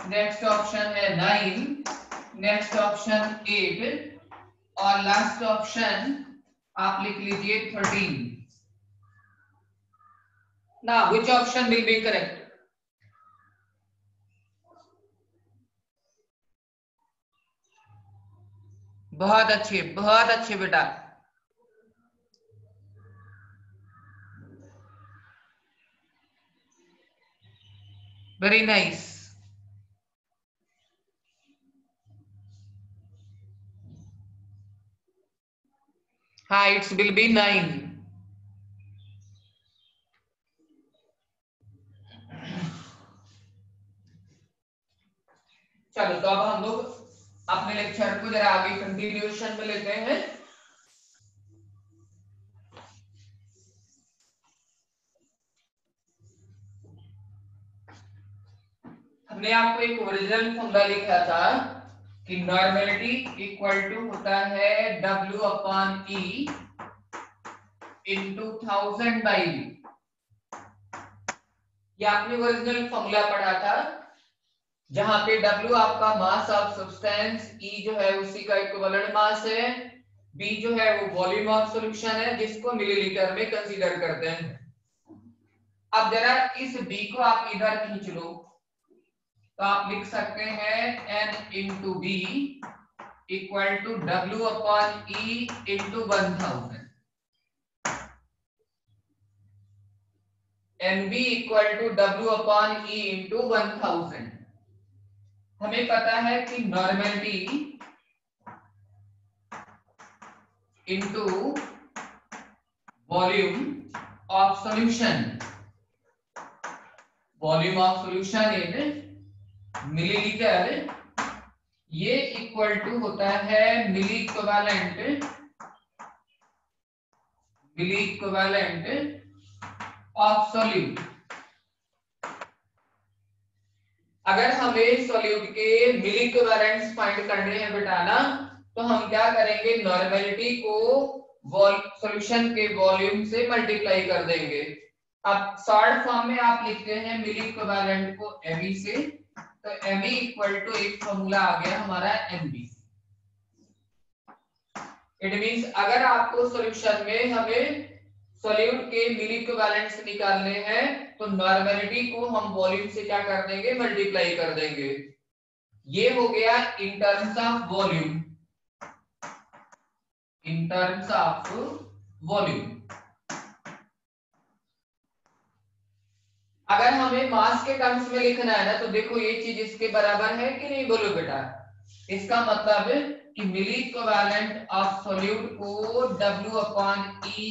Next option है 9, next option 8 और last option आप लिख लीजिए 13। ना which option will be correct? बहुत अच्छे बेटा। Very nice. हाँ, इट्स विल बी 9। चलो तो अब हम लोग अपने लेक्चर को जरा आगे कंटिन्यूएशन में लेते हैं। हमने आपको एक ओरिजिनल फॉर्मूला लिखा था कि नॉर्मेलिटी इक्वल टू होता है W upon E into 1000 by V। ये आपने ओरिजिनल फॉर्मूला पढ़ा था जहां पे W आपका मास ऑफ सब्सटेंस, E जो है उसी का इक्विवेलेंट मास है, B जो है वो वॉल्यूम ऑफ सॉल्यूशन है जिसको मिलीलीटर में कंसीडर करते हैं। अब जरा इस B को आप इधर खींच लो तो आप लिख सकते हैं N into B equal to W upon E into 1000। NB equal to W upon E into 1000। हमें पता है कि normality into volume of solution, volume of solution in millilitre, ये इक्वल टू होता है मिली इक्विवेलेंट ऑफ सॉल्यूट। अगर हमें solute के मिली इक्विवेलेंट्स फाइंड करने हैं बेटा ना, तो हम क्या करेंगे, नॉर्मेलिटी को सॉल्यूशन के वॉल्यूम से मल्टीप्लाई कर देंगे। अब शॉर्ट फॉर्म में आप लिखते हैं मिली इक्विवेलेंट को Me से, तो Me इक्वल टू एक फॉर्मूला आ गया हमारा Mb। इट मींस अगर आपको सॉल्यूशन में हमें सॉल्यूट के मिली इक्विवेलेंट्स निकालने हैं तो नॉर्मेलिटी को हम वॉल्यूम से क्या कर देंगे, मल्टीप्लाई कर देंगे। ये हो गया in terms of volume, in terms of volume. अगर हमें मास के टर्म्स में लिखना है ना तो देखो ये चीज इसके बराबर है कि नहीं, बोलो बेटा। इसका मतलब है कि मिली इक्विवेलेंट ऑफ सॉल्यूट को W अपॉन E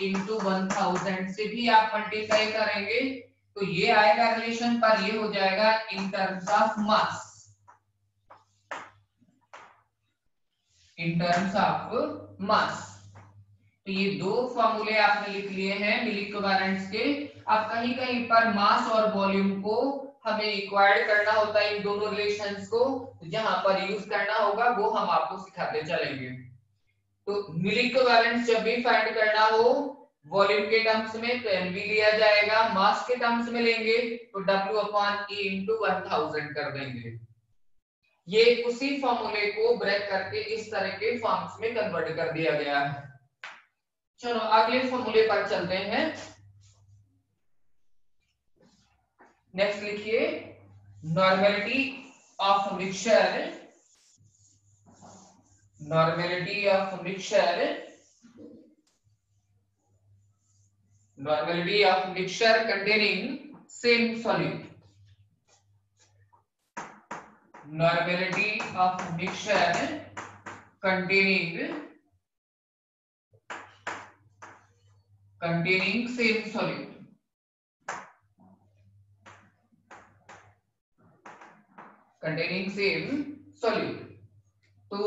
इंटू 1000 से भी आप मल्टीप्लाई करेंगे तो ये आएगा रिलेशन पर, ये हो जाएगा in terms of mass, in terms of mass. तो ये दो फॉर्मूले आपने लिख लिए हैं मिली इक्विवेलेंट्स के। अब कहीं कहीं पर मास और वॉल्यूम को हमें इक्वायर्ड करना होता है, इन दोनों रिलेशंस को जहां पर यूज करना होगा वो हम आपको सिखाते चलेंगे। तो मिली इक्विवेलेंट्स जब भी फाइंड करना हो वॉल्यूम के टर्म्स में तो Nv लिया जाएगा, मास के टर्म्स में लेंगे तो W अपॉन E इंटू 1000 कर देंगे। ये उसी फॉर्मूले को ब्रेक करके इस तरह के फॉर्म्स में कन्वर्ट कर दिया गया है। चलो अगले फॉर्मूले पर चलते हैं। नेक्स्ट लिखिए normality of mixture, normality of mixture, normality of mixture containing same solute, normality of mixture containing same solute, containing same solute। तो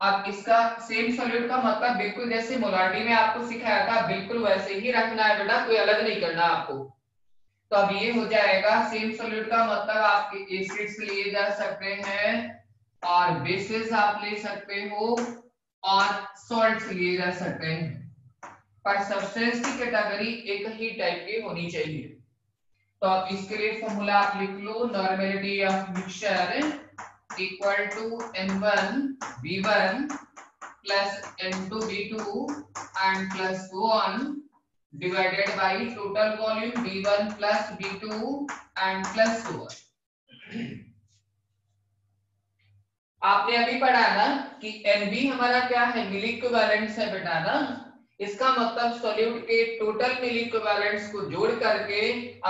अब इसका सेम सॉल्यूट का मतलब बिल्कुल जैसे मोलारिटी में आपको सिखाया था बिल्कुल वैसे ही रखना है बेटा, कोई अलग नहीं करना आपको। तो अब ये हो जाएगा सेम सॉल्यूट का मतलब आपके एसिड्स लिए जा सकते हैं और बेसिस आप ले सकते हो और सॉल्ट्स लिए जा सकते हैं, पर सब्सटेंस की कैटेगरी एक ही टाइप की होनी चाहिए। तो आप इसके लिए फॉर्मूला आप लिख लो, normality of mixture equal to N1 B1 plus N2 B2 and plus so on divided by total volume B1 plus B2 and plus so on। आपने अभी पढ़ा ना कि NB हमारा क्या है, मिली इक्विवेलेंट्स है बेटा ना। इसका मतलब सॉल्यूट के टोटल मिली इक्विवेलेंट्स को जोड़ करके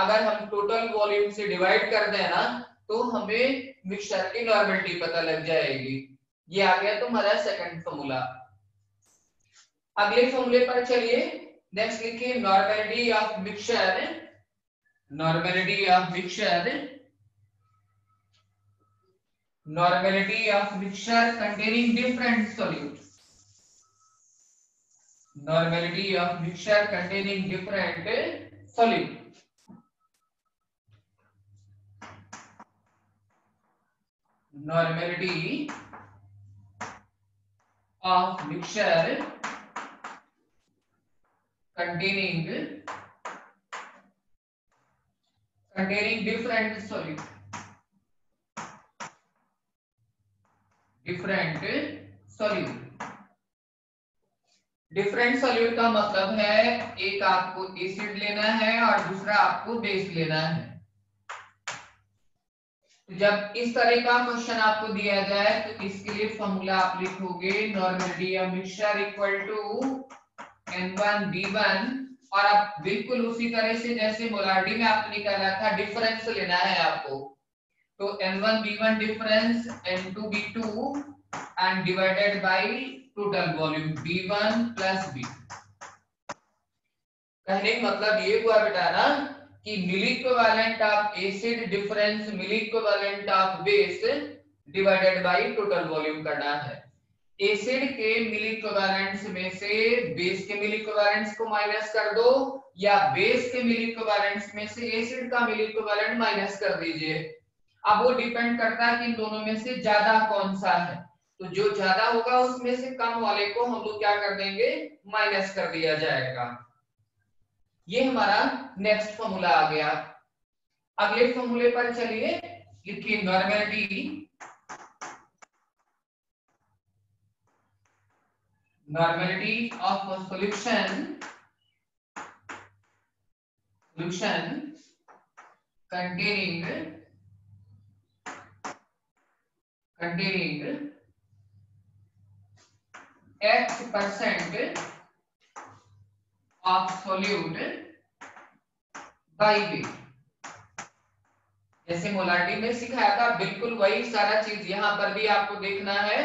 अगर हम टोटल वॉल्यूम से डिवाइड कर दें ना तो हमें मिक्सचर की नॉर्मेलिटी पता लग जाएगी। ये आ गया तुम्हारा सेकंड फॉर्मूला। अगले फॉर्मूले पर चलिए, नेक्स्ट लिखिए normality of mixture. Normality of mixture, normality of mixture containing different solute. Normality of mixture containing different solute। Normality of mixture containing different solute। different solute। Different solute का मतलब है एक आपको एसिड लेना है और दूसरा आपको बेस लेना है। तो जब इस तरह का क्वेश्चन आपको दिया जाए तो इसके लिए फॉर्मूला आप लिखोगे normality of mixture equal to N1 B1 और आप बिल्कुल उसी तरह से जैसे मोलारिटी में आपने निकाला था डिफरेंस लेना है आपको। तो N1 B1 difference N2 B2 and divided by total volume B1 plus B। कहने का मतलब ये हुआ बेटा ना कि milliequivalent of acid difference milliequivalent of base divided by total volume करना है। एसिड के मिली इक्विवेलेंट्स में से बेस के मिली इक्विवेलेंट्स को माइनस कर दो या बेस के मिली इक्विवेलेंट्स में से एसिड का मिली इक्विवेलेंट माइनस कर दीजिए। अब वो डिपेंड करता है कि इन दोनों में से ज्यादा कौन सा है, तो जो ज्यादा होगा उसमें से कम वाले को हम लोग क्या कर देंगे, माइनस कर दिया जाएगा। ये हमारा नेक्स्ट फॉर्मूला आ गया। अगले फॉर्मूले पर चलिए, लिखिए normality of solution containing X% of solute by weight। जैसे मोलारिटी में सिखाया था बिल्कुल वही सारा चीज यहाँ पर भी आपको देखना है।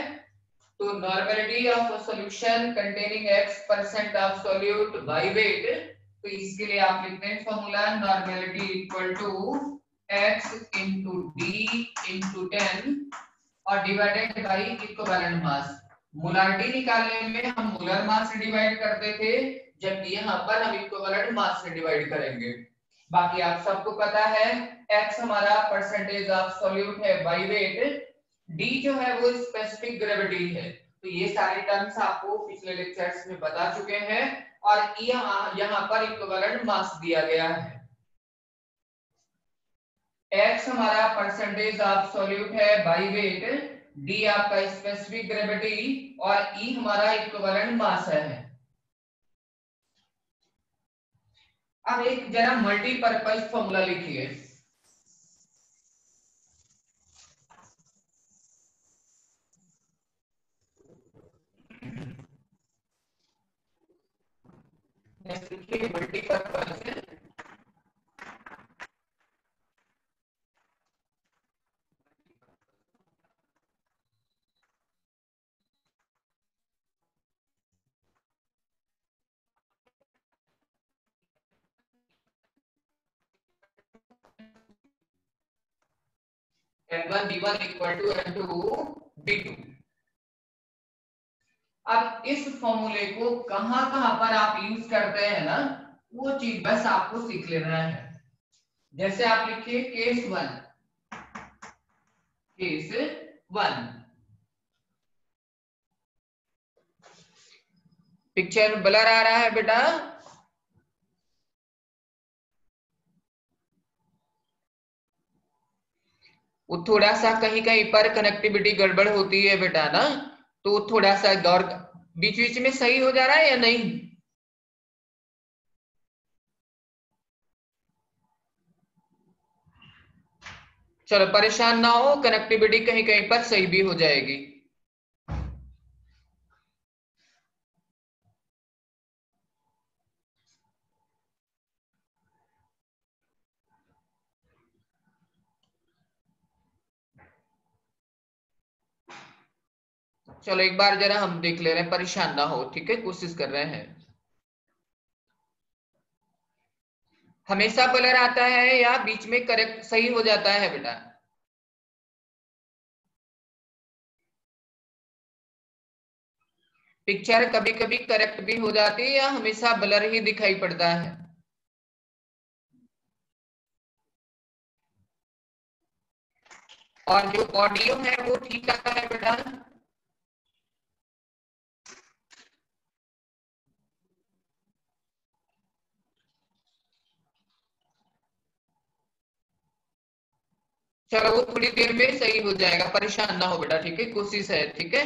तो normality of solution containing X% of solute by weight, तो इसके लिए आप लिखते हैं formula normality equal to X into D into 10 और divided by equivalent mass. Molarity निकालने में हम मोलर मास से डिवाइड करते थे, जबकि यहाँ पर हम इक्विवेलेंट मास से डिवाइड करेंगे। बाकी आप सबको पता है X हमारा परसेंटेज ऑफ सॉल्यूट है बाय वेट, D जो है वो स्पेसिफिक ग्रेविटी है। तो ये सारे टर्म्स आपको पिछले लेक्चर्स में बता चुके हैं और यहाँ पर इक्विवेलेंट मास दिया गया है। X हमारा परसेंटेज ऑफ सॉल्यूट है बाय वेट, D आपका स्पेसिफिक ग्रेविटी और E हमारा इक्विवेलेंट मास है। अब एक जरा मल्टीपर्पज फॉर्मूला लिखिए। लिखिए multipurpose N1 B1 equal to N2 B2। अब इस फॉर्मूले को कहां पर आप यूज करते हैं ना, वो चीज बस आपको सीख लेना है। जैसे आप लिखिए केस 1 पिक्चर ब्लर आ रहा है बेटा। वो थोड़ा सा कहीं कहीं पर कनेक्टिविटी गड़बड़ होती है बेटा ना, तो थोड़ा सा गौर, बीच बीच में सही हो जा रहा है या नहीं? चलो परेशान ना हो, कनेक्टिविटी कहीं कहीं पर सही भी हो जाएगी। चलो एक बार जरा हम देख ले रहे हैं, परेशान ना हो, ठीक है, कोशिश कर रहे हैं। हमेशा ब्लर आता है या बीच में करेक्ट सही हो जाता है बेटा? पिक्चर कभी कभी करेक्ट भी हो जाती है या हमेशा ब्लर ही दिखाई पड़ता है? और जो ऑडियो है वो ठीक आता है बेटा? चलो वो थोड़ी देर में सही हो जाएगा, परेशान ना हो बेटा, ठीक है, कोशिश है, ठीक है।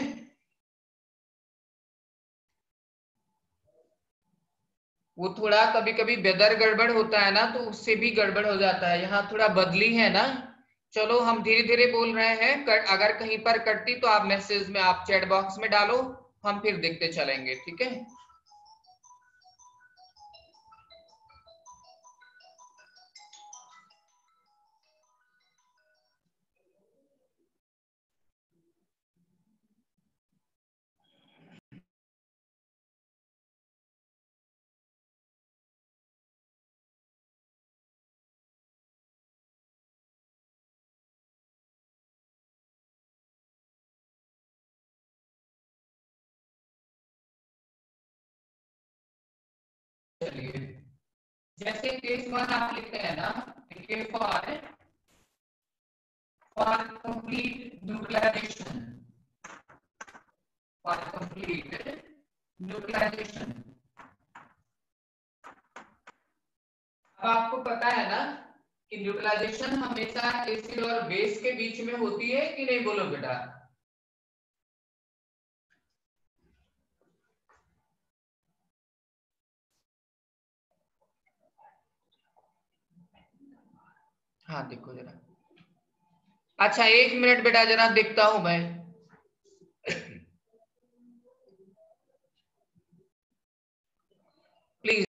वो थोड़ा कभी कभी वेदर गड़बड़ होता है ना, तो उससे भी गड़बड़ हो जाता है, यहाँ थोड़ा बदली है ना। चलो हम धीरे धीरे बोल रहे हैं, अगर कहीं पर कटती तो आप मैसेज में, आप चैट बॉक्स में डालो, हम फिर देखते चलेंगे, ठीक है। चलिए, जैसे केस वन आप लिखते हैं ना, देखिए, for complete neutralisation, for complete neutralisation. अब आपको पता है ना कि न्यूट्रलाइजेशन हमेशा एसिड और बेस के बीच में होती है कि नहीं, बोलो बेटा? हाँ देखो जरा, अच्छा एक मिनट बेटा, जरा देखता हूं मैं। प्लीज।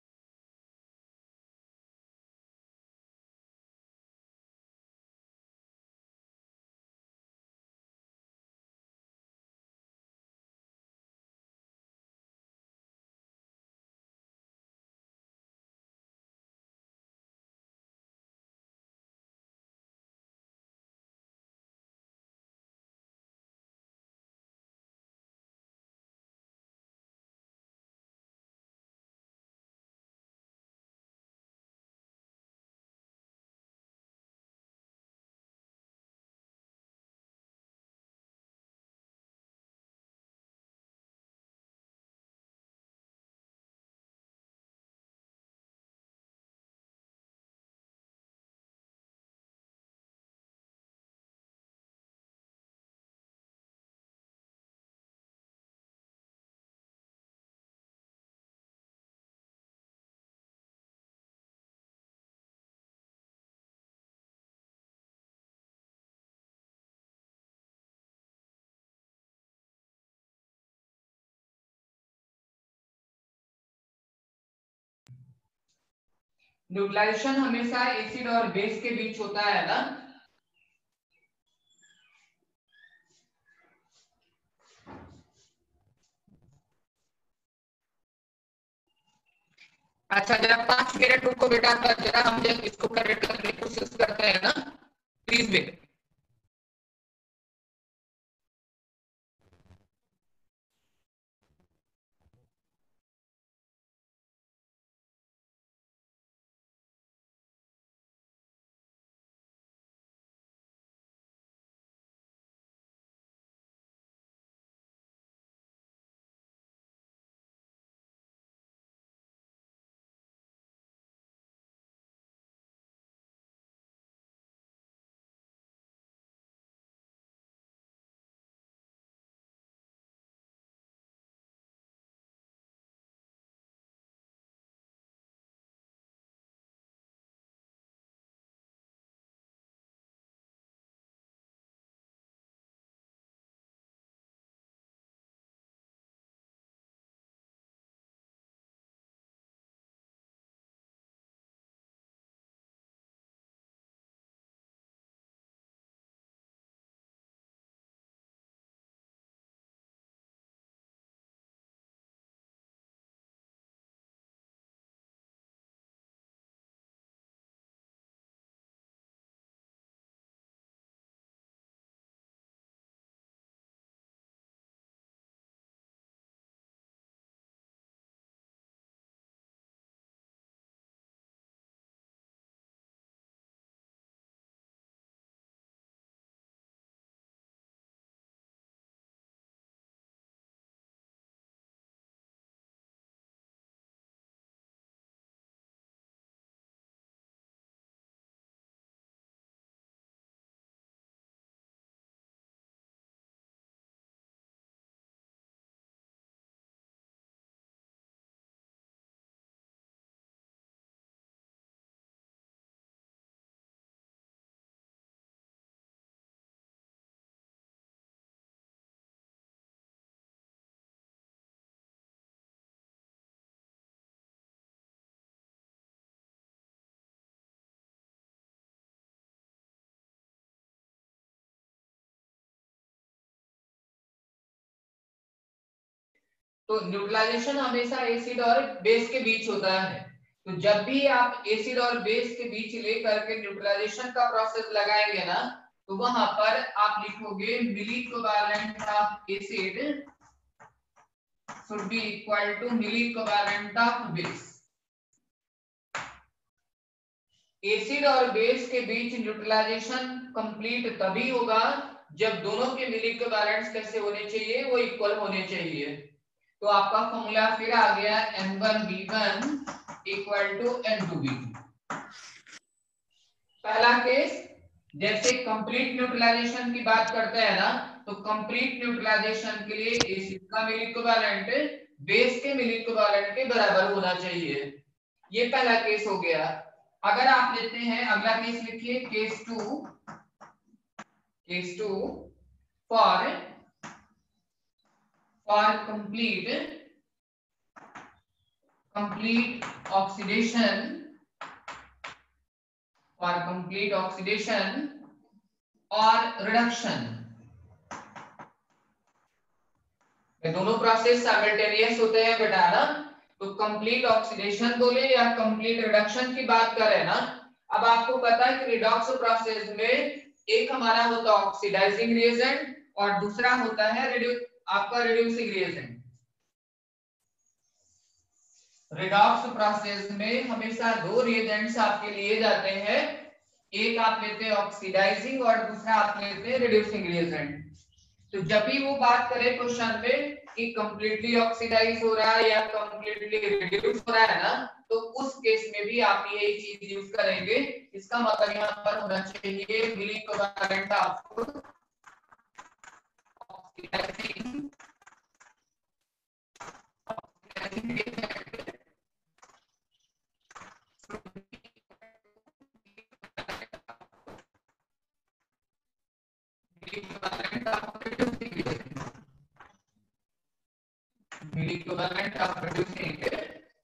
न्यूट्रलाइजेशन हमेशा एसिड और बेस के बीच होता है ना। अच्छा जरा 5 मिनट रुको बेटा, जरा हम जब इसको करेक्ट करने की कोशिश करते हैं ना, प्लीज वेट। तो न्यूट्रलाइजेशन हमेशा एसिड और बेस के बीच होता है। तो जब भी आप एसिड और बेस के बीच लेकर के न्यूट्रलाइजेशन का प्रोसेस लगाएंगे ना, तो वहां पर आप लिखोगे milliequivalent of acid should be equal to milliequivalent of base. Acid और बेस के बीच न्यूट्रलाइजेशन कंप्लीट तभी होगा जब दोनों के मिली इक्विवेलेंट्स कैसे होने चाहिए, वो इक्वल होने चाहिए। तो आपका फॉर्मूला फिर आ गया N1B1 इक्वल टू N2B2। पहला केस, जैसे कंप्लीट न्यूट्रलाइजेशन की बात करते हैं ना, तो कंप्लीट न्यूट्रलाइजेशन के लिए एसिड का मिली इक्विवेलेंट बेस के मिली इक्विवेलेंट के बराबर होना चाहिए। ये पहला केस हो गया। अगर आप लेते हैं अगला केस, लिखिए case two for complete oxidation और रिडक्शन। ये दोनों प्रोसेस साइमल्टेनियस होते हैं बेटा ना। तो कंप्लीट ऑक्सीडेशन बोले या कंप्लीट रिडक्शन की बात करें ना, अब आपको पता है कि रिडॉक्स प्रोसेस में एक हमारा होता है ऑक्सीडाइजिंग रिएजेंट और दूसरा होता है आपका रिड्यूसिंग रिएजेंट। रिडॉक्स प्रोसेस में हमेशा दो रिएजेंट्स आपके लिए जाते हैं, एक आप लेते हैं ऑक्सीडाइजिंग और दूसरा आप लेते हैं रिड्यूसिंग रिएजेंट। तो जब भी वो बात करें क्वेश्चन में कि कंप्लीटली ऑक्सीडाइज हो रहा है या कंप्लीटली रिड्यूस हो रहा है ना, तो उस केस में भी आप यही चीज यूज करेंगे। इसका मतलब यहाँ पर होना चाहिए milliequivalent of oxidising equivalent of reducing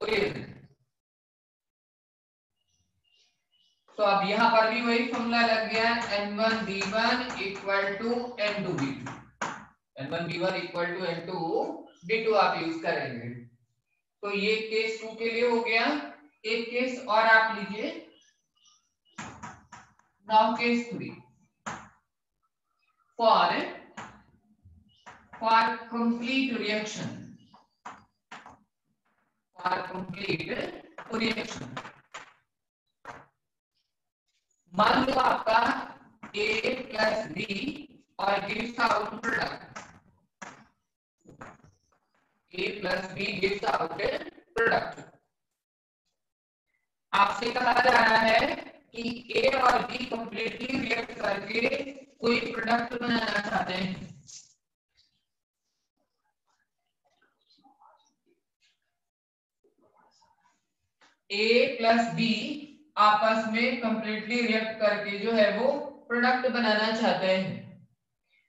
reagent। तो अब यहाँ पर भी वही फॉर्मूला लग गया N1B1 equal to N2B2। N1B1 equal to N2B2 आप यूज करेंगे। तो ये केस 2 के लिए हो गया। एक केस और आप लीजिए, now case 3 for complete reaction मान लो आपका A प्लस B और gives out product, A plus B gives out product. आपसे कहा जा रहा है कि A और B कंप्लीटली रिएक्ट करके कोई प्रोडक्ट बनाना चाहते हैं। A प्लस B आपस में कंप्लीटली रिएक्ट करके जो है वो प्रोडक्ट बनाना चाहते हैं।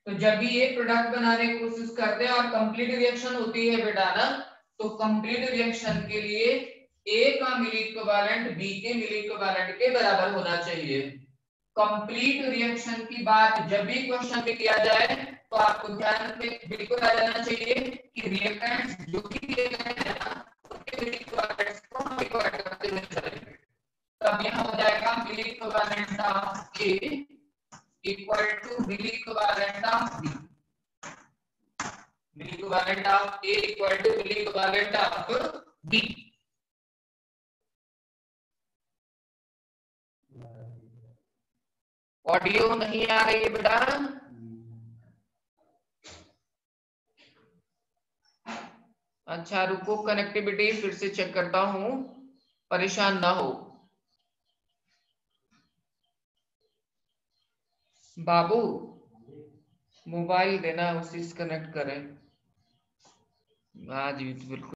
तो जब भी ये प्रोडक्ट बनाने की कोशिश करते हैं और कंप्लीट रिएक्शन होती है बेटा ना, तो कंप्लीट रिएक्शन के लिए A का मिली इक्विवेलेंट B के मिली इक्विवेलेंट के बराबर होना चाहिए। कंप्लीट रिएक्शन की बात जब भी क्वेश्चन में किया जाए तो आपको ध्यान में बिल्कुल आ जाना चाहिए कि रिएक्टेंट्स जो भी दिए गए हैं ना, उनके मिली इक्विवेलेंट्स को हम इक्वल करते हुए चलेंगे। तब यहां हो जाएगा milliequivalent of A equal to milliequivalent of B। Milliequivalent of A equal to milliequivalent of B। Audio नहीं आ रही है बेटा? अच्छा रुको, कनेक्टिविटी फिर से चेक करता हूं, परेशान ना हो। बाबू मोबाइल देना, उसी से कनेक्ट करें। हाँ जी बिल्कुल।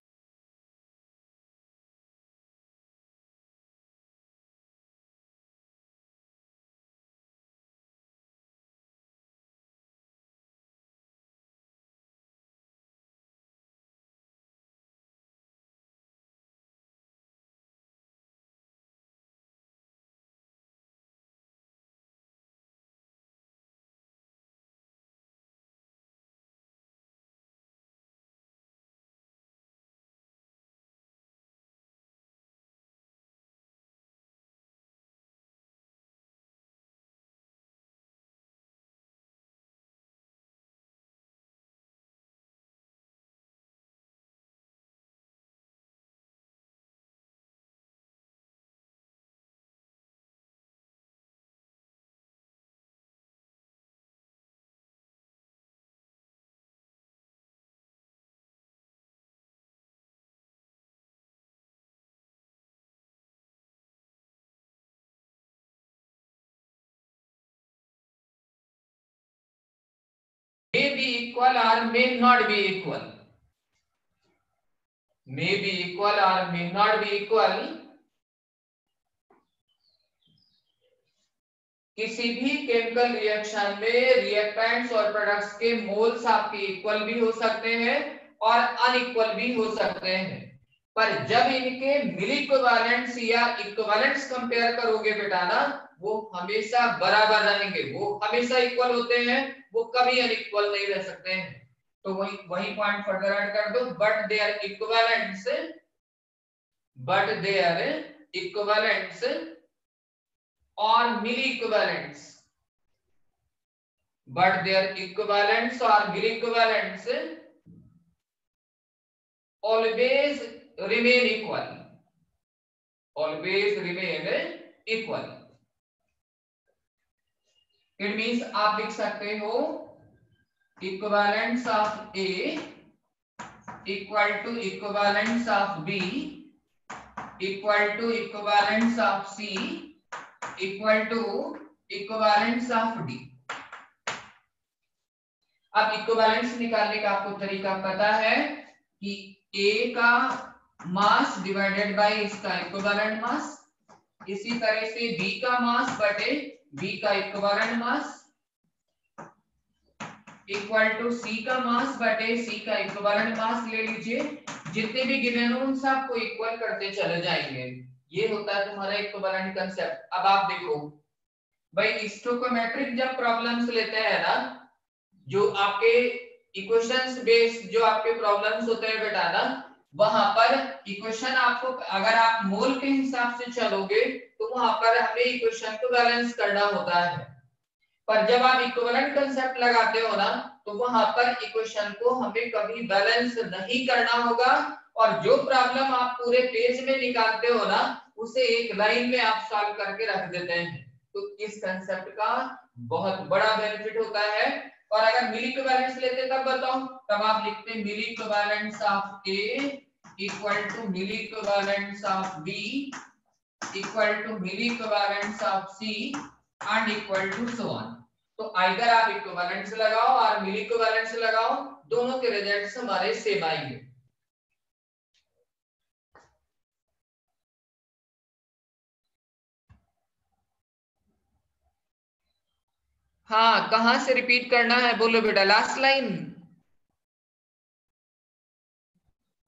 may be equal or may not be equal, may be equal or may not be equal, किसी भी केमिकल रिएक्शन में रिएक्टेंट्स और प्रोडक्ट्स के मोल्स आपके इक्वल भी हो सकते हैं और अनइक्वल भी हो सकते हैं, पर जब इनके मिल इक्विवेलेंट्स या इक्विवेलेंट्स कंपेयर करोगे बेटा ना, वो हमेशा बराबर रहेंगे, वो हमेशा इक्वल होते हैं, वो कभी अनइक्वल नहीं रह सकते हैं। तो वही पॉइंट फर्दर ऐड कर दो, but their equivalents, but their equivalents or mill equivalents, but their equivalents or mill equivalents always remain equal, always remain equal. It means आप लिख सकते हो equivalents of A equal to equivalents of B equal to equivalents of C equal to equivalence of D. अब equivalence निकालने का आपको तरीका पता है कि ए का मास डिवाइडेड बाय इसका इक्विवेलेंट मास, इसी तरह से बी का मास बटे बी का equivalent mass equal to C का मास बटे सी का इक्विवेलेंट मास ले लीजिए, जितने भी गिवन हो उन सबको इक्वल करते चले जाएंगे। ये होता है तुम्हारा इक्विवेलेंट कांसेप्ट। अब आप देखो भाई, स्टोइकोमेट्रिक जब प्रॉब्लम्स लेते हैं ना, जो आपके इक्वेशंस बेस्ड जो आपके प्रॉब्लम्स होते हैं बेटा ना, वहां पर इक्वेशन आपको अगर आप मोल के हिसाब से चलोगे तो वहां पर हमें इक्वेशन को बैलेंस करना होता है, पर जब आप इक्विवेलेंट कांसेप्ट लगाते हो ना, तो वहां पर इक्वेशन को हमें कभी बैलेंस नहीं करना होगा, और जो प्रॉब्लम आप पूरे पेज में निकालते हो ना, उसे एक लाइन में आप सॉल्व करके रख देते हैं। तो इस कांसेप्ट का बहुत बड़ा बेनिफिट होता है। और अगर मिल इक्विवेलेंस लेते तब बताओ, तब आप लिखते milliequivalents of A equal to milliequivalents of B equal to milliequivalents of C and equal to so on. तो आइदर आप इक्विवेलेंस लगाओ और मिल इक्विवेलेंस लगाओ, दोनों के रिजल्ट्स हमारे सेम आएंगे। हाँ, कहां से रिपीट करना है बोलो बेटा, लास्ट लाइन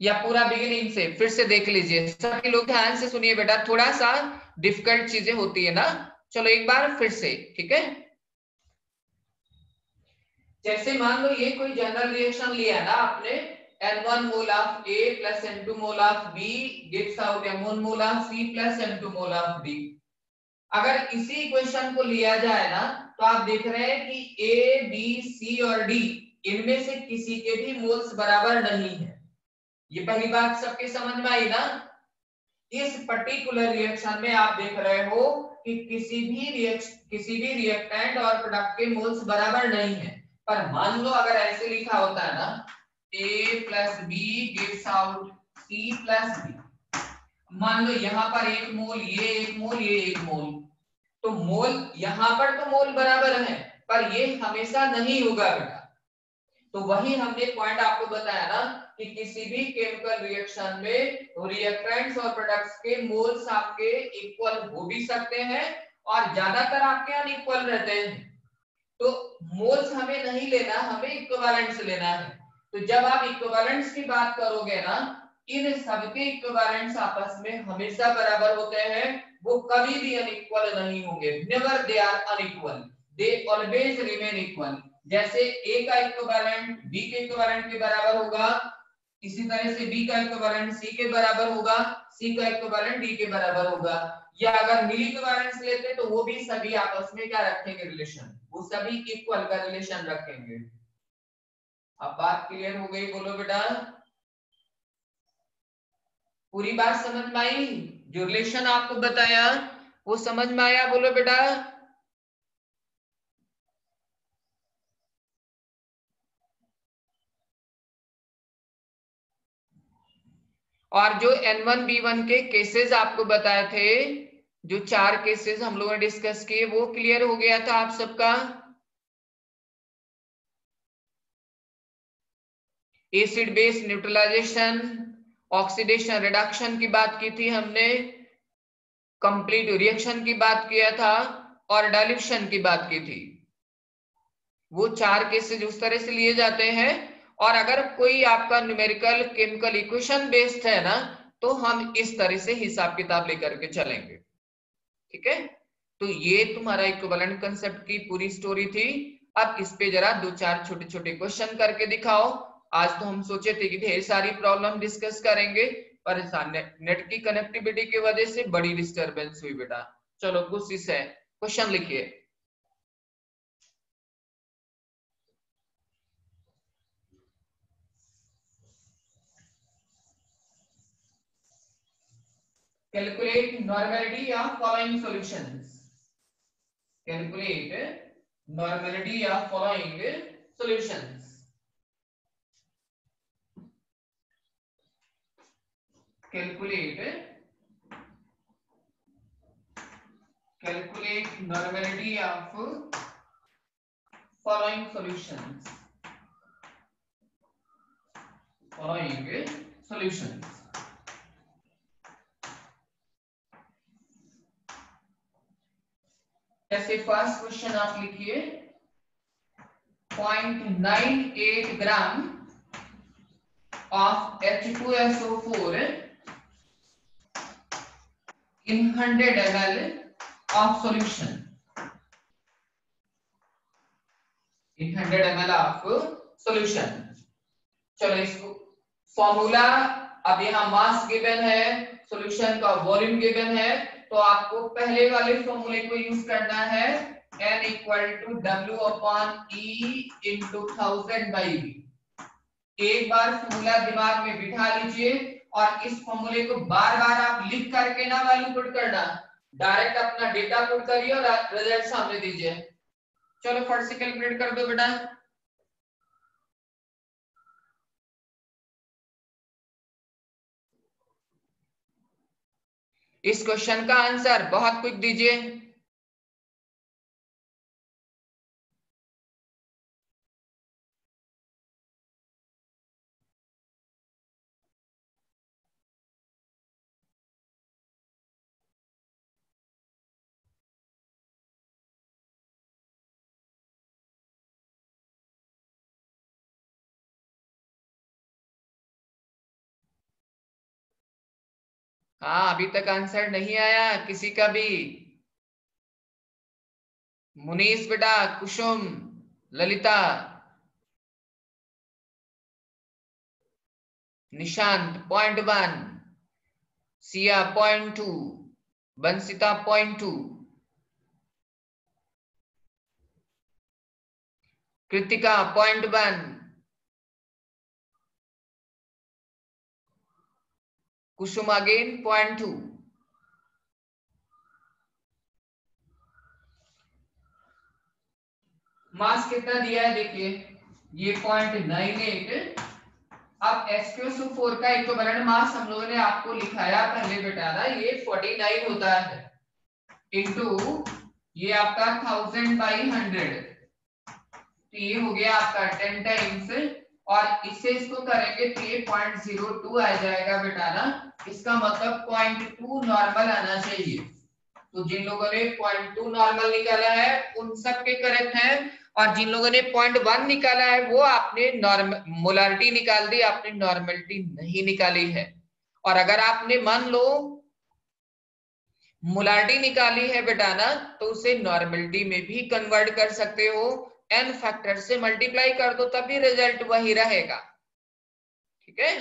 या पूरा बिगिनिंग से फिर से देख लीजिए। सभी लोग ध्यान से सुनिए बेटा, थोड़ा सा डिफिकल्ट चीजें होती है ना। चलो एक बार फिर से, ठीक है। जैसे मान लो ये कोई जनरल रिएक्शन लिया ना आपने, N1 mole of A plus N2 mole of B gives out M1 mole of C plus M2 mole of D। अगर इसी इक्वेशन को लिया जाए ना, तो आप देख रहे हैं कि A, B, C और D इनमें से किसी के भी मोल्स बराबर नहीं है। ये पहली बात सबके समझ में आई ना। इस पर्टिकुलर रिएक्शन में आप देख रहे हो कि किसी भी रिएक्टेंट और प्रोडक्ट के मोल्स बराबर नहीं है। पर मान लो अगर ऐसे लिखा होता है ना, A plus B gives out C plus B, मान लो यहाँ पर एक मोल, ये एक मोल, ये एक मोल, तो मोल यहाँ पर तो मोल बराबर है, पर ये हमेशा नहीं होगा बेटा। तो वही हमने पॉइंट आपको बताया ना कि किसी भी केमिकल रिएक्शन में रिएक्टेंट्स और प्रोडक्ट्स के मोल्स आपके इक्वल हो भी सकते हैं और ज्यादातर आपके अनइक्वल रहते हैं। तो मोल्स हमें नहीं लेना, हमें इक्विवेलेंट्स लेना है। तो जब आप इक्विवेलेंट्स की बात करोगे ना, इन सबके इक्विवेलेंट्स आपस में हमेशा बराबर होते हैं, वो कभी भी अनइक्वल नहीं होंगे। Never they are unequal, they always remain equal. जैसे A का इक्विवेलेंट B के इक्विवेलेंट के बराबर होगा, इसी तरह से B का इक्विवेलेंट C के बराबर होगा, C का इक्विवेलेंट D के बराबर होगा। या अगर मिल इक्विवेलेंस लेते तो वो भी सभी आपस में क्या रखेंगे, रिलेशन, वो सभी इक्वल का रिलेशन रखेंगे। अब बात क्लियर हो गई बोलो बेटा, पूरी बात समझ में आई? जो रिलेशन आपको बताया वो समझ में आया बोलो बेटा? और जो N1 B1 के केसेस आपको बताए थे, जो 4 केसेस हम लोगों ने डिस्कस किए, वो क्लियर हो गया था आप सबका? Acid base neutralisation, oxidation reduction की बात की थी हमने, कंप्लीट रिएक्शन की बात किया था और डाइल्यूशन की बात की थी। वो 4 केसेस उस तरह से लिए जाते हैं। और अगर कोई आपका न्यूमेरिकल केमिकल इक्वेशन बेस्ड है ना, तो हम इस तरह से हिसाब किताब लेकर के चलेंगे। ठीक है, तो ये तुम्हारा इक्विवेलेंट कांसेप्ट की पूरी स्टोरी थी। अब इस पे जरा 2-4 छोटे छोटे क्वेश्चन करके दिखाओ। आज तो हम सोचे थे कि ढेर सारी प्रॉब्लम डिस्कस करेंगे, पर नेट की कनेक्टिविटी की वजह से बड़ी डिस्टरबेंस हुई बेटा। चलो कोशिश है, क्वेश्चन लिखिए। Calculate normality of following solutions. Calculate normality of following solutions. Calculate normality of following solutions. Following solutions. जैसे फर्स्ट क्वेश्चन आप लिखिए, 0.98 ग्राम of H2SO4 in 100 ml of solution. In 100 ml of solution. चलो इसको फॉर्मूला, अब यहाँ mass given है, solution का volume given है, तो आपको पहले वाले फॉर्मूले को यूज करना है, N = W/E × 1000/V। एक बार फॉर्मूला दिमाग में बिठा लीजिए और इस फॉर्मूले को बार बार आप लिख करके ना वैल्यू पुट करना, डायरेक्ट अपना डेटा पुट करिए और रिजल्ट सामने दीजिए। चलो फट से कैलकुलेट कर दो बेटा। इस क्वेश्चन का आंसर बहुत क्विक दीजिए। हाँ, अभी तक आंसर नहीं आया किसी का भी। मुनीष बेटा, कुसुम, ललिता, निशांत 0.1, सिया 0.2, बंसिता 0.2, कृतिका 0.1, कुसुम अगेन 0.2। मास कितना दिया है देखिए, ये 0.98। अब H2SO4 का इक्विवेलेंट मास हम लोगों ने आपको लिखाया पहले बेटा ना, ये 49 होता है, इनटू ये आपका 1000/100, तो ये हो गया आपका 10 टाइम्स, और इससे इसको करेंगे तो ये 0.02 आ जाएगा बेटा ना। इसका मतलब 0.2 नॉर्मल आना चाहिए। तो जिन लोगों ने 0.2 नॉर्मल निकाला है उन सब के करेक्ट है, और जिन लोगों ने 0.1 निकाला है वो आपने नॉर्मल मोलारिटी निकाल दी, आपने नॉर्मलिटी नहीं निकाली है। और अगर आपने मान लो मोलारिटी निकाली है बेटा ना, तो उसे नॉर्मलिटी में भी कन्वर्ट कर सकते हो, n फैक्टर से मल्टीप्लाई कर दो तभी रिजल्ट वही रहेगा। ठीक है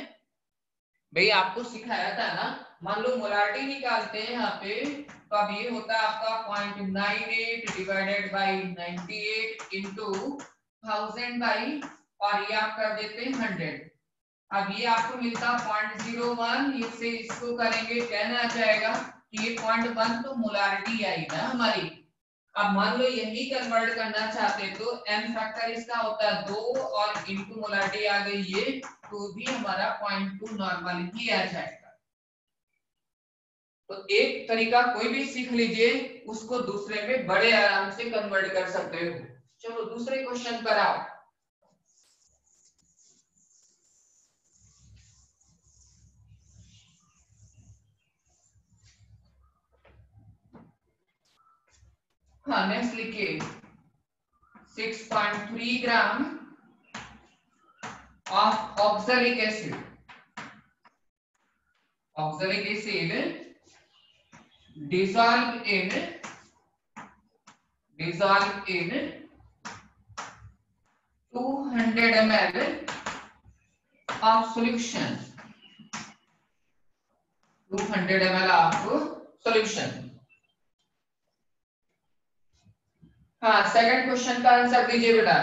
भाई, आपको सिखाया था ना, मान लो मोलारिटी निकालते हैं यहाँ पे, तो अब ये होता है आपका 0.98 डिवाइडेड बाई 98 इंटू 1000 और ये आप कर देते हैं 100। अब ये आपको मिलता 0.01, इससे इसको करेंगे 10 आ जाएगा, ये 0.1 तो मोलारिटी आई ना हमारी। अब मान लो यही कन्वर्ट करना चाहते तो n फैक्टर इसका होता है 2 और इनटू मोलारिटी आ गई ये, तो भी हमारा 0.2 नॉर्मल ही आ जाएगा। तो एक तरीका कोई भी सीख लीजिए, उसको दूसरे में बड़े आराम से कन्वर्ट कर सकते हो। चलो दूसरे क्वेश्चन पर आओ। हाँ नेक्स्ट लिखिए 6.3 gram of oxalic acid dissolved in 200 ml of solution 200 ml of solution। हाँ सेकंड क्वेश्चन का आंसर दीजिए बेटा।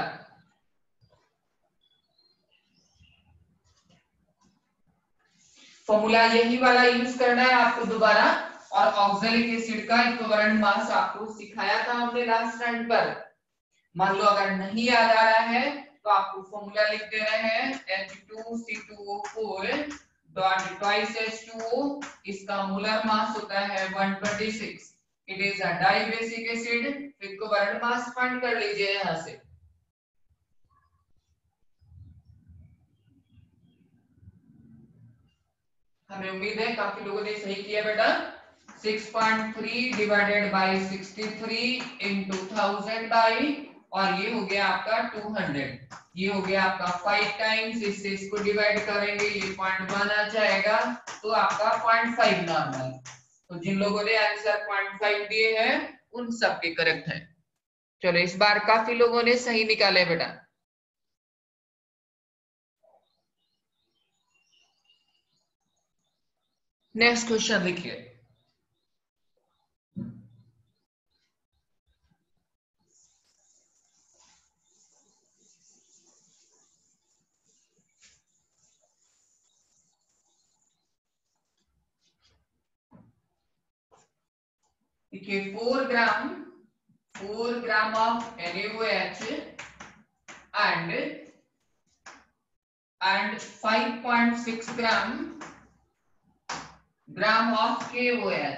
फॉर्मूला यही वाला यूज करना है आपको दोबारा, और ऑक्सैलिक एसिड का इक्विवेलेंट मास आपको सिखाया था हमने लास्ट टाइम पर। मान लो अगर नहीं याद आ रहा है तो आपको फॉर्मूला लिख दे रहे हैं H2C2O4 डॉट ट्वाइस H2O, इसका मोलर मास होता है 126। It is a di basic acid. Equivalent mass find कर लीजिए यहां से। हमें उम्मीद है काफी लोगों ने सही किया बेटा। 6.3 डिवाइडेड बाय 63 into 1000 बाई, और ये हो गया आपका 200। ये हो गया आपका 5 टाइम्स, इससे इसको डिवाइड करेंगे ये 0.1 आ जाएगा, तो आपका 0.5 नॉर्मल। तो जिन लोगों ने आंसर 0.5 दिए हैं उन सब के करेक्ट है। चलो इस बार काफी लोगों ने सही निकाले बेटा। नेक्स्ट क्वेश्चन लिखिए। देखिए 4 gram of NaOH and 5.6 gram of KOH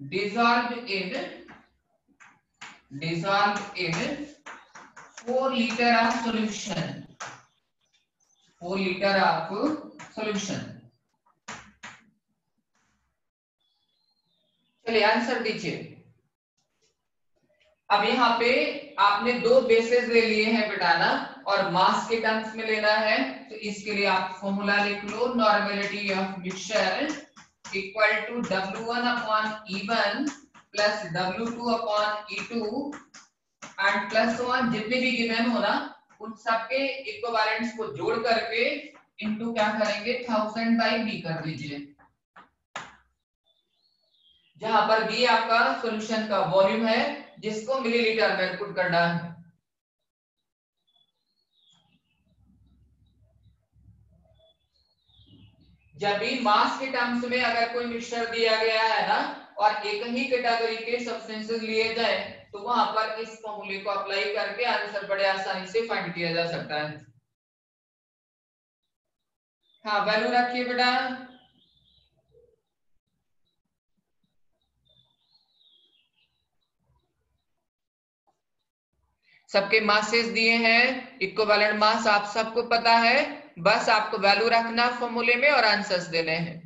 dissolved in 4 liter of solution 4 liter of solution। चलिए आंसर दीजिए। अब यहाँ पे आपने दो बेसेस ले लिए हैं बेटा ना, और मास के टर्म्स में लेना है, तो इसके लिए आप फॉर्मूला लिख लो। Normality of mixture equal to W1 upon E1 plus W2 upon E2 and plus 1 जितने भी गिवन हो ना उन सबके इक्विवेलेंट्स को जोड़ करके इनटू क्या करेंगे 1000 बाई B कर दीजिए, जहां पर B आपका सॉल्यूशन का वॉल्यूम है जिसको मिलीलीटर में पुट करना है। जब भी मास के टर्म्स में अगर कोई मिक्सचर दिया गया है ना और एक ही कैटेगरी के सब्सटेंसेस लिए जाए तो वहां पर इस फॉर्मूले को अप्लाई करके आंसर बड़े आसानी से फाइंड किया जा सकता है। हाँ वैल्यू रखिए बेटा। सबके मासेस दिए हैं, इक्विवेलेंट मास आप सबको पता है, बस आपको वैल्यू रखना फॉर्मूले में और आंसर्स देने हैं।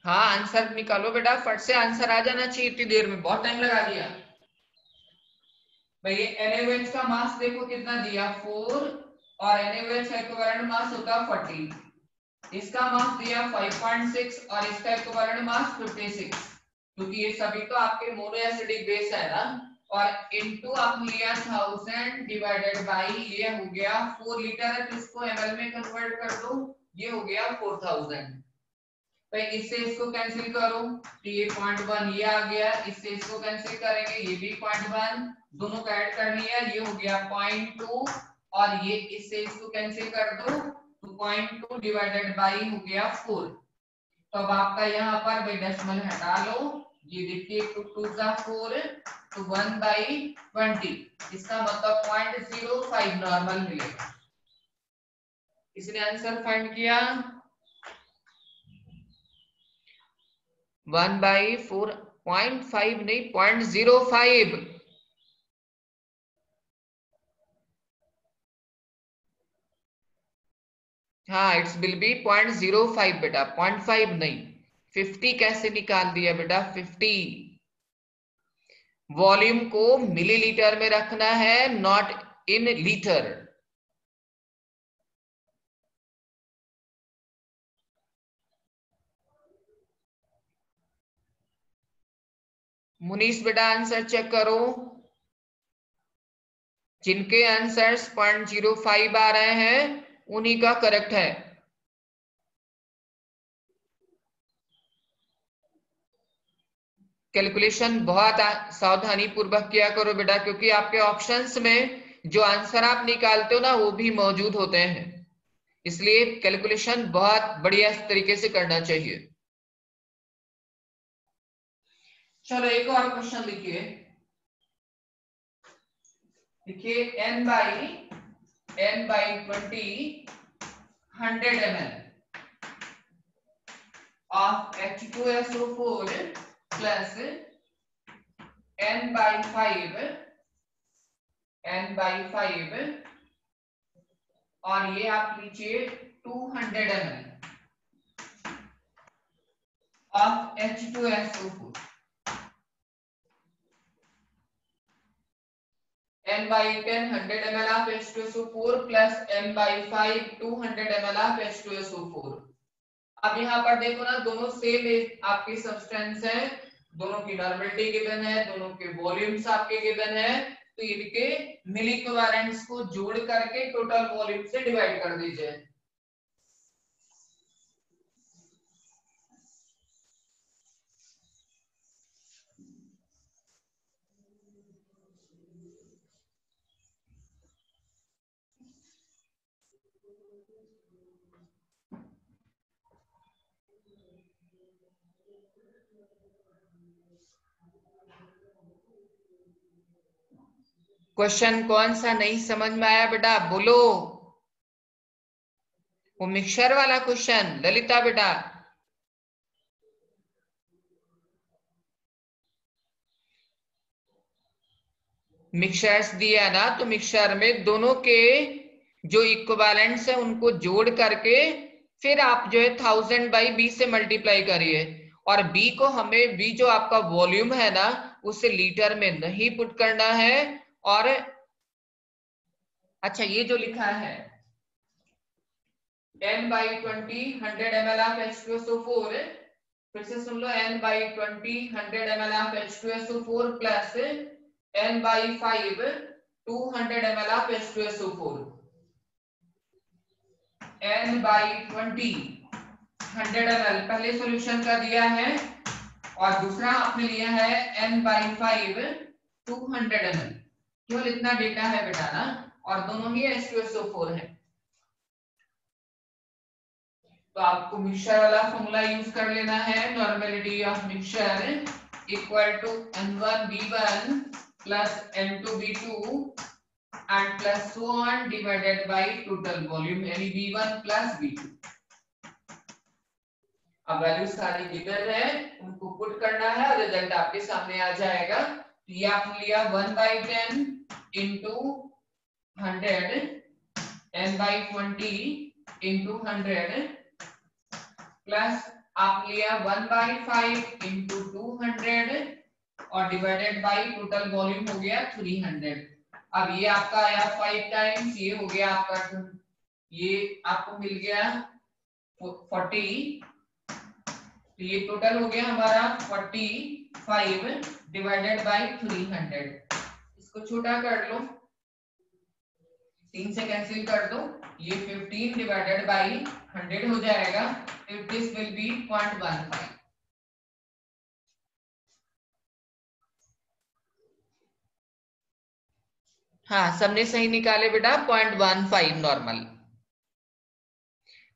हाँ आंसर निकालो बेटा, फट से आंसर आ जाना चाहिए, इतनी देर में बहुत टाइम लगा दिया। भाई NaOH का मास देखो कितना दिया 4, और NaOH का इक्विवेलेंट मास होता 40, इसका मास दिया 5.6 और इसका इक्विवेलेंट मास 56, क्योंकि ये सभी तो आपके मोनो एसिडिक बेस है ना, और इनटू आप लिया 1000 डिवाइडेड बाई ये हो गया 4 लीटर है तो इसको ml में कन्वर्ट कर दो, ये हो गया 4000। भाई इससे इसको कैंसिल करो तो ये 0.1 ये आ गया, इससे इसको कैंसिल करेंगे ये भी 0.1, दोनों का ऐड कर लिया ये हो गया 0.2, और ये इससे इसको कैंसिल कर दो तो 0.2 डिवाइडेड बाई हो गया 4। तो अब आपका यहाँ पर भाई डेसिमल हटा लो, ये देखिए 2 2 4 तो 1/20, इसका मतलब 0.05 नॉर्मल मिलेगा। इसने आंसर फाइंड किया 1/4 0.5 नहीं 0.05। हाँ इट्स विल बी 0.05 बेटा, 0.5 नहीं। 50 कैसे निकाल दिया बेटा? 50 वॉल्यूम को मिलीलीटर में रखना है, नॉट इन लीटर। मुनीष बेटा आंसर चेक करो, जिनके आंसर्स 0.05 आ रहे हैं उन्हीं का करेक्ट है। कैलकुलेशन बहुत सावधानी पूर्वक किया करो बेटा, क्योंकि आपके ऑप्शंस में जो आंसर आप निकालते हो ना वो भी मौजूद होते हैं, इसलिए कैलकुलेशन बहुत बढ़िया तरीके से करना चाहिए। चलो एक और क्वेश्चन लिखिए। देखिए n by 20 100 ml of H2SO4 plus n by 5 और ये आप लीजिए 200 ml of H2SO4, n by 10 100 ml of H2SO4 plus n by 5 200 ml of H2SO4। अब यहाँ पर देखो ना, दोनों सेम आपकी सब्सटेंस है, दोनों की नॉर्मलिटी गिवन है, दोनों के वॉल्यूम्स आपके गिवन है, तो इनके मिल इक्विवेलेंट्स को जोड़ करके टोटल वॉल्यूम से डिवाइड कर दीजिए। क्वेश्चन कौन सा नहीं समझ में आया बेटा बोलो? वो मिक्सचर वाला क्वेश्चन ललिता बेटा। मिक्सचर्स दिया ना, तो मिक्सचर में दोनों के जो इक्विवेलेंट्स है उनको जोड़ करके फिर आप जो है 1000/b से मल्टीप्लाई करिए, और b को हमें b जो आपका वॉल्यूम है ना उसे लीटर में नहीं पुट करना है। और अच्छा ये जो लिखा है n/20 100 ml of H2SO4, फिर से सुन लो, n/20 100 ml of H2SO4 plus n/5 200 ml of H2SO4। n/20 100 ml पहले सॉल्यूशन का दिया है, और दूसरा आपने लिया है n/5 200 ml। केवल इतना डेटा है बेटा ना, और दोनों ही H2SO4 है, तो आपको मिक्सचर वाला फॉर्मूला यूज कर लेना है। Normality of mixture equal to n1b1 plus n2b2 and plus so on divided by total volume, यानी b1 प्लस b2। अब वैल्यू सारी गिवन है, उनको पुट करना है और रिजल्ट आपके सामने आ जाएगा। तो ये आपने लिया 1/10 इंटू 100 n/20 इंटू 100 प्लस आप लिया 1/5 इंटू 200 और डिवाइडेड बाय टोटल वॉल्यूम हो गया 300। अब ये आपका आया 5 टाइम्स, ये हो गया आपका, ये आपको मिल गया 40, तो ये टोटल हो गया हमारा 45 डिवाइडेड बाय 300। इसको छोटा कर लो, 3 से कैंसिल कर दो, ये 15 डिवाइडेड बाय 100 हो जाएगा, if this will be 0.15। हाँ सबने सही निकाले बेटा, 0.15 नॉर्मल।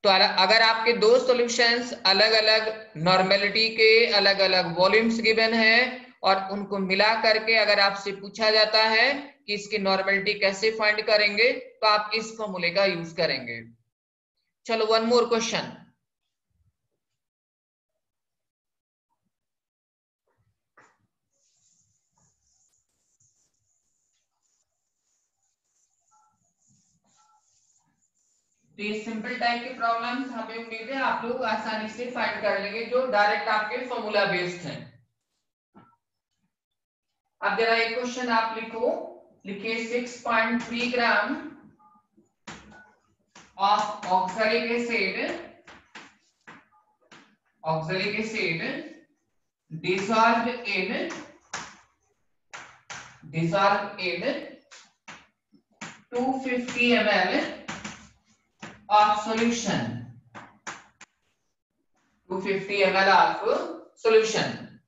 तो अगर आपके दो सॉल्यूशंस अलग अलग नॉर्मेलिटी के, अलग अलग वॉल्यूम्स गिवन है, और उनको मिला करके अगर आपसे पूछा जाता है कि इसकी नॉर्मेलिटी कैसे फाइंड करेंगे, तो आप इस फॉर्मूले का यूज करेंगे। चलो वन मोर क्वेश्चन। तो ये सिंपल टाइप के प्रॉब्लम्स हमें उम्मीद है आप लोग आसानी से फाइंड कर लेंगे, जो डायरेक्ट आपके फॉर्मूला बेस्ड हैं। अब जरा एक क्वेश्चन आप लिखिए 6.3 gram of oxalic acid dissolved in 250 ml of solution. 250 ml of solution.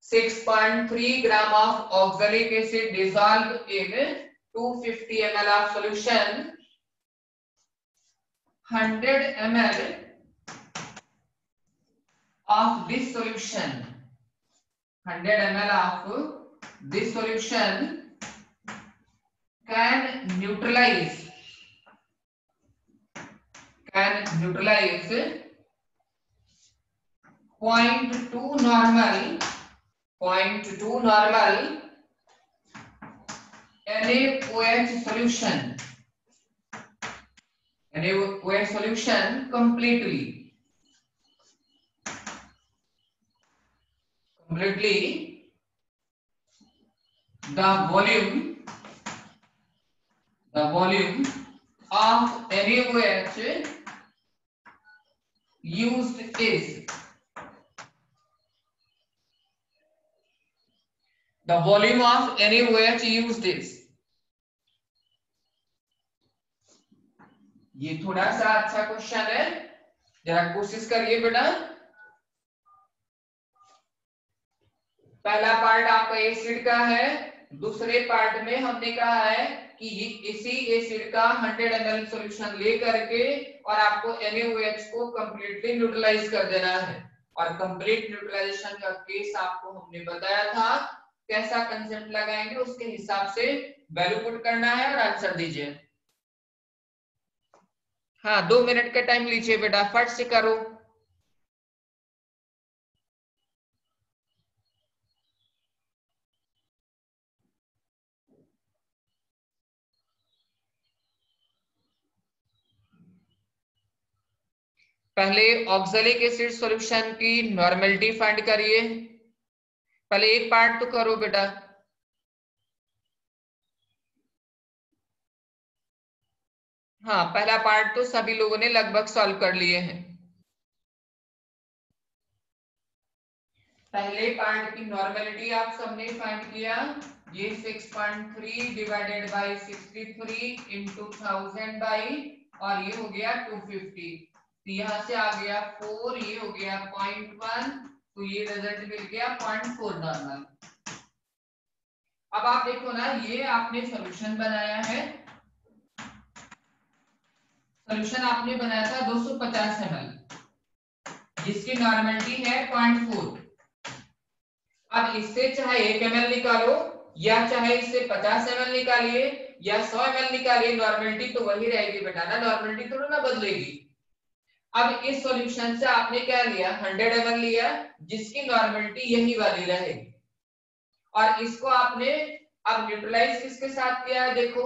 6.3 gram of oxalic acid dissolved in 250 ml of solution. 100 ml of this solution. 100 ml of this solution can neutralize 0.2 normal NaOH solution completely. The volume of NaOH used is ये थोड़ा सा अच्छा question है, जरा कोशिश करिए बेटा। पहला पार्ट आपका एसिड का है, दूसरे पार्ट में हमने कहा है कि इसी एसिड का 100 ml सॉल्यूशन ले करके और आपको NaOH को कंप्लीटली न्यूट्रलाइज कर देना है। और कंप्लीट न्यूट्रलाइजेशन का केस आपको हमने बताया था, कैसा कंसेप्ट लगाएंगे उसके हिसाब से वैल्यू पुट करना है और आंसर दीजिए। हाँ 2 मिनट का टाइम लीजिए बेटा, फट से करो। पहले ऑक्सैलिक एसिड सॉल्यूशन की नॉर्मेलिटी फाइंड करिए। पहले एक पार्ट तो करो बेटा। हाँ पहला पार्ट तो सभी लोगों ने लगभग सॉल्व कर लिए हैं। पहले पार्ट की नॉर्मेलिटी आप सबने फाइंड किया, ये 6.3 डिवाइडेड बाय 63 इंटू 1000 बाई, और ये हो गया 250, तो यहां से आ गया 4, ये हो गया 0.1, तो ये रिजल्ट मिल गया 0.4 नॉर्मल। अब आप देखो ना, ये आपने सॉल्यूशन बनाया है, सॉल्यूशन आपने बनाया था 250 ml, जिसकी नॉर्मेलिटी है 0.4। अब इससे चाहे 1 ml निकालो या चाहे इससे 50 ml निकालिए या 100 ml निकालिए, नॉर्मेलिटी तो वही रहेगी बेटा ना, नॉर्मेलिटी थोड़ा ना बदलेगी। अब इस सॉल्यूशन से आपने क्या लिया, 100 ml लिया, जिसकी नॉर्मेलिटी यही वाली रहेगी, और इसको आपने अब न्यूट्रलाइज किसके साथ किया है, देखो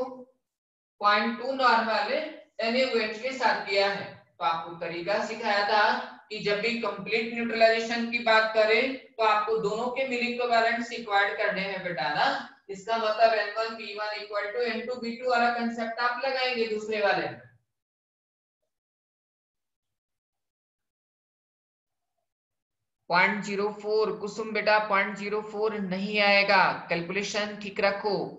0.2 नॉर्मल NaOH के साथ किया है। तो आपको तरीका सिखाया था कि जब भी कंप्लीट न्यूट्रलाइजेशन की बात करें तो आपको दोनों के मिल इक्विवेलेंट्स रिक्वायर्ड करने हैं बेटा ना। इसका मतलब N1 P1 = N2 P2 वाला कंसेप्ट आप लगाएंगे दूसरे वाले में। .04 कुसुम बेटा, 0.04 नहीं आएगा, कैलकुलेशन ठीक रखो।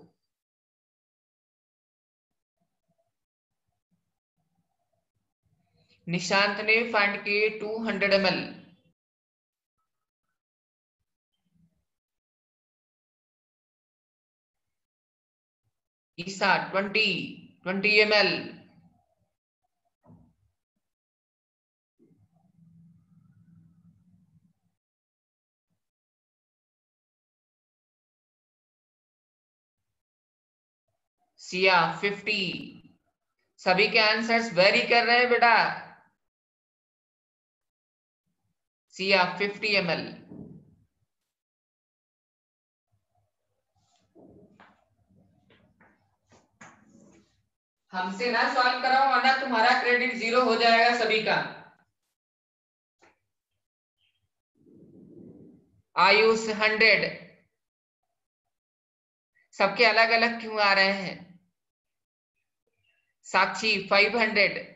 निशांत ने फाइंड किए 200 ml। ईसा 20 ml। सिया 50। सभी के आंसर्स वेरी कर रहे हैं बेटा। सिया 50 ml। हमसे ना सॉल्व कराओ वरना तुम्हारा क्रेडिट 0 हो जाएगा सभी का। आयुष 100। सबके अलग अलग क्यों आ रहे हैं? साक्षी 500।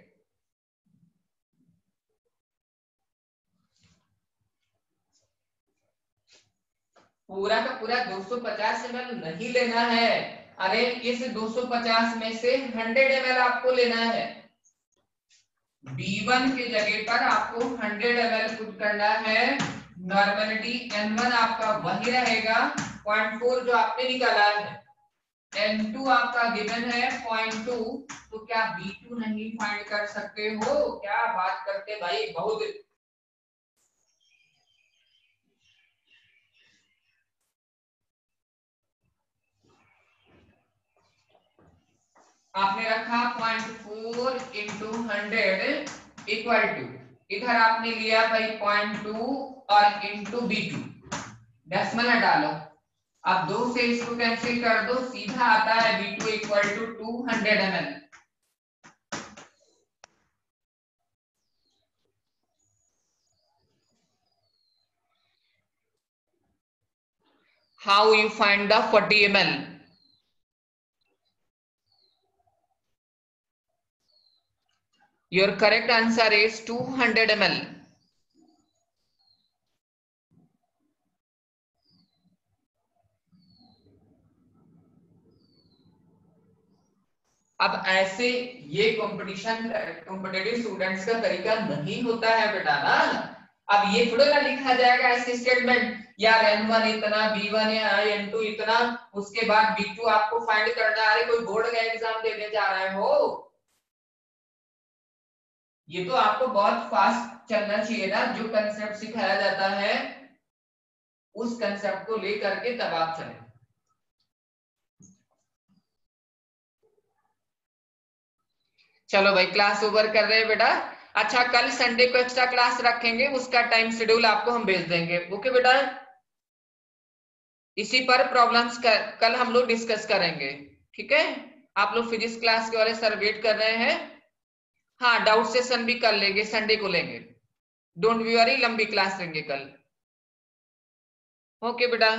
पूरा का पूरा 250 ml नहीं लेना है। अरे इस 250 में से 100 ml आपको लेना है। B1 के जगह पर आपको 100 ml पुट करना है। नॉर्मलिटी N1 आपका वही रहेगा 0.4 जो आपने निकाला है। N2 आपका गिवन है 0.2। तो क्या B2 नहीं फाइंड कर सकते हो? क्या बात करते भाई, बहुत। आपने रखा 0.4 इंटू 100 इक्वल टू, इधर आपने लिया भाई 0.2 और इंटू B2। डेसिमल हटा लो। अब 2 से इसको कैंसिल कर दो, सीधा आता है B2 equal to 200 ml। How you find the 40 ml? Your correct answer is 200 ml. अब ऐसे ये कंपटीशन कॉम्पिटिटिव स्टूडेंट्स का तरीका नहीं होता है बेटा ना। अब ये थोड़ा ना लिखा जाएगा ऐसे स्टेटमेंट, यार N1 इतना, B1 या N2 इतना, उसके बाद B2 आपको फाइंड करना है। अरे कोई बोर्ड का एग्जाम देने जा रहे हो? ये तो आपको बहुत फास्ट चलना चाहिए ना। जो कंसेप्ट सिखाया जाता है उस कंसेप्ट को लेकर के तब आप चलें। चलो भाई क्लास ओवर कर रहे हैं बेटा। अच्छा कल संडे को एक्स्ट्रा क्लास रखेंगे, उसका टाइम शेड्यूल आपको हम भेज देंगे। ओके बेटा, इसी पर प्रॉब्लम्स कल हम लोग डिस्कस करेंगे। ठीक है, आप लोग फिजिक्स क्लास के वाले सर वेट कर रहे हैं। हाँ डाउट सेशन भी कर लेंगे, संडे को लेंगे। डोंट बी वरी, लंबी क्लास लेंगे कल। ओके बेटा।